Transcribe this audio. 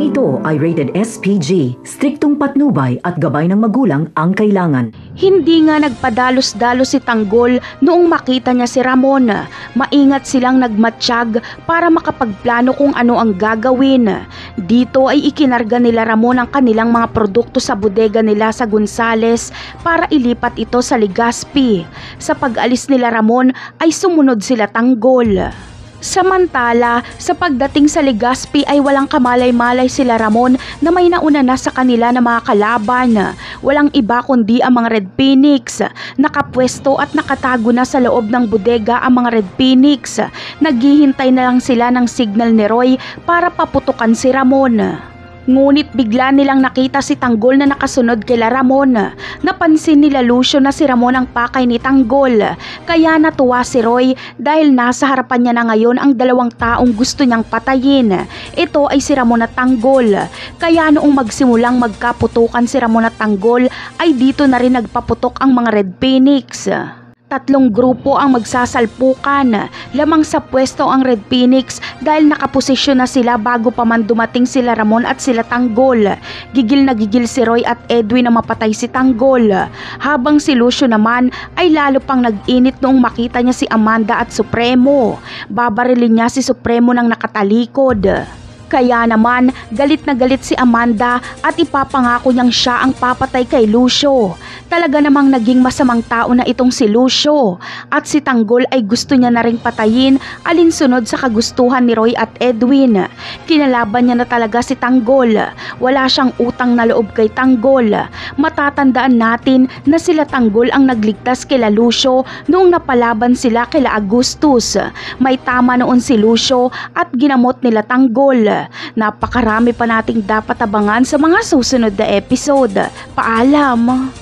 Programang ito ay rated SPG, striktong patnubay at gabay ng magulang ang kailangan. Hindi nga nagpadalos-dalos si Tanggol noong makita niya si Ramon. Maingat silang nagmatsyag para makapagplano kung ano ang gagawin. Dito ay ikinarga nila Ramon ang kanilang mga produkto sa bodega nila sa Gonzales para ilipat ito sa Legazpi. Sa pag-alis nila Ramon ay sumunod sila Tanggol. Samantala, sa pagdating sa Legazpi ay walang kamalay-malay sila Ramon na may nauna na sa kanila na mga kalaban. Walang iba kundi ang mga Red Phoenix. Nakapwesto at nakatago na sa loob ng bodega ang mga Red Phoenix. Naghihintay na lang sila ng signal ni Roy para paputukan si Ramon. Ngunit bigla nilang nakita si Tanggol na nakasunod kila Ramon. Napansin nila Lucio na si Ramon ang pakay ni Tanggol. Kaya natuwa si Roy dahil nasa harapan niya na ngayon ang dalawang taong gusto niyang patayin. Ito ay si Ramon at Tanggol. Kaya noong magsimulang magkaputukan si Ramon at Tanggol ay dito na rin nagpaputok ang mga Red Phoenix. Tatlong grupo ang magsasalpukan. Lamang sa pwesto ang Red Phoenix dahil nakaposisyon na sila bago pa man dumating sila Ramon at sila Tanggol. Gigil na gigil si Roy at Edwin na mapatay si Tanggol. Habang si Lucio naman ay lalo pang nag-init noong makita niya si Amanda at Supremo. Babarilin niya si Supremo ng nakatalikod. Kaya naman, galit na galit si Amanda at ipapangako niyang siya ang papatay kay Lucio. Talaga namang naging masamang tao na itong si Lucio. At si Tanggol ay gusto niya na ring patayin alinsunod sa kagustuhan ni Roy at Edwin. Kinalaban niya na talaga si Tanggol. Wala siyang utang na loob kay Tanggol. Matatandaan natin na sila Tanggol ang nagligtas kila Lucio noong napalaban sila kila Agustus. May tama noon si Lucio at ginamot nila Tanggol. Napakarami pa nating dapat abangan sa mga susunod na episode. Paalam!